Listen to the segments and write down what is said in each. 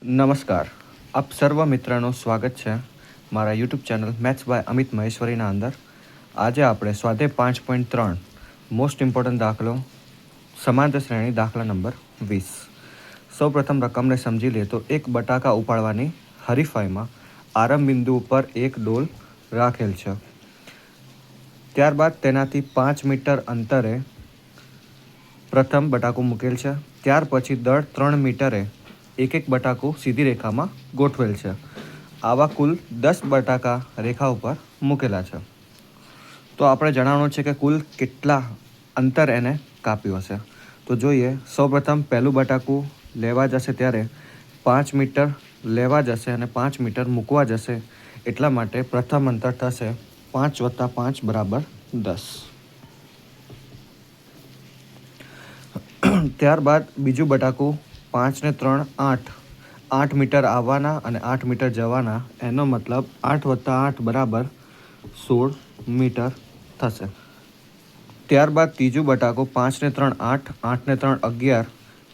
નમસ્કાર, આપ સર્વ મિત્રોનું સ્વાગત છે મારા YouTube channel maths by Amit મહેશ્વરીના અંદર. આજે આપણે સ્વાધ્યાય 5.3 મોસ્ટ ઇમ્પોર્ટન્ટ દાખલો સમાંતર શ્રેણી દાખલા નંબર 20. સૌપ્રથમ રકમને સમજી લે તો એક બટાકા ઉપાડવાની હરીફાઈમાં આરંભ બિંદુ ઉપર એક ડોલ રાખેલ છે. ત્યારબાદ તેનાથી 5 મીટર અંતરે પ્રથમ બટાકું મૂકેલ છે. ત્યાર પછી દર 3 મીટરે એક એક બટાકું સીધી રેખામાં ગોઠવેલ છે. આવા કુલ 10 બટાકા રેખા ઉપર મૂકેલા છે. તો આપણે જણાવવાનું છે કે કુલ કેટલા અંતર એને કાપ્યું હશે. તો જોઈએ, સૌપ્રથમ પહેલું બટાકું લેવા જશે ત્યારે 5 મીટર લેવા જશે અને 5 મીટર મૂકવા જશે. એટલા માટે પ્રથમ અંતર થશે 5 + 5 = 10. ત્યારબાદ બીજું બટાકું 5 ને 3 8 8 મીટર આવવાના અને 8 મીટર જવાના, એનો મતલબ 8 + 8 = 16 મીટર થશે. ત્યારબાદ ત્રીજું બટાકું 5 ને 3 8 8 ને 3 11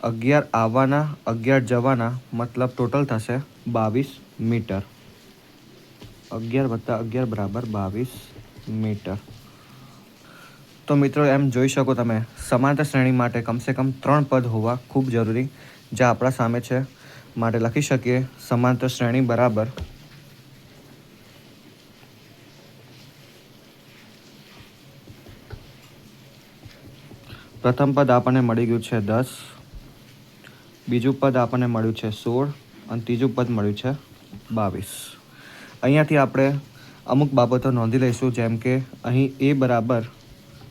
11 આવવાના 11 જવાના, મતલબ ટોટલ થશે 22 મીટર. 11 + 11 = 22 મીટર. તો મિત્રો, એમ જોઈ શકો તમે, સમાંતર શ્રેણી માટે કમસે કમ 3 પદ હોવા ખૂબ જરૂરી, જે આપણા સામે છે. માટે લખી શકીએ સમાંતર શ્રેણી બરાબર પ્રથમ પદ આપણને મળી ગયું છે 10, બીજું પદ આપણને મળ્યું છે 16 અને ત્રીજું પદ મળ્યું છે 22. અહીંયાથી આપણે અમુક બાબતો નોંધી લઈશું, જેમ કે અહીં એ બરાબર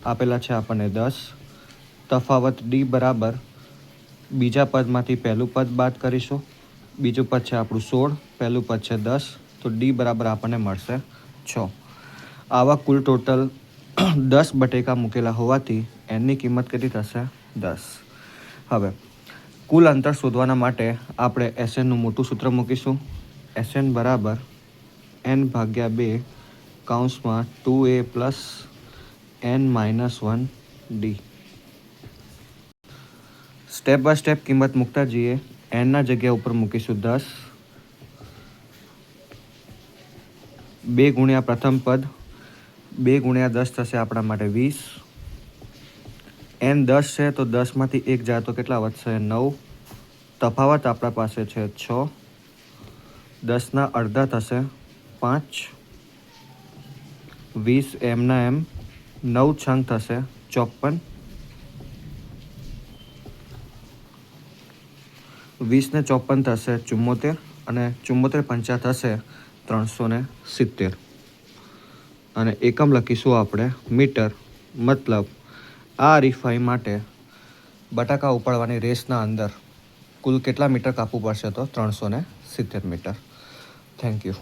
આપેલા છે આપણને 10, તફાવત ડી બરાબર બીજા પદમાંથી પહેલું પદ બાદ કરીશું. બીજું પદ છે આપણું 16, પહેલું પદ છે 10, તો ડી બરાબર આપણને મળશે 6. આવા કુલ ટોટલ 10 બટેકા મૂકેલા હોવાથી એની કિંમત કેટલી થશે? 10. હવે કુલ અંતર શોધવાના માટે આપણે SNનું મોટું સૂત્ર મૂકીશું. SN બરાબર n/2 કૌંસમાં 2a + n-1d. Step by step કિંમત મૂકતા જઈએ. એનના જગ્યા ઉપર મૂકીશું 10, 2 ગુણ્યા પ્રથમ પદ, 2 ગુણ્યા 10 થશે આપણા માટે 20. n 10 છે તો 10માંથી 1 જાય તો કેટલા વધશે? 9. તફાવત આપણા પાસે છે 6. 10ના અડધા થશે 5. 20 એમના એમ 9 છંગ થશે 54. 20 ને 54 થશે 74 અને 74 પંચા થશે 370. અને એકમ લખીશું આપણે મીટર. મતલબ આ હરીફાઈ માટે બટાકા ઉપાડવાની રેસના અંદર કુલ કેટલા મીટર કાપવું પડશે? તો 370 મીટર. Thank you.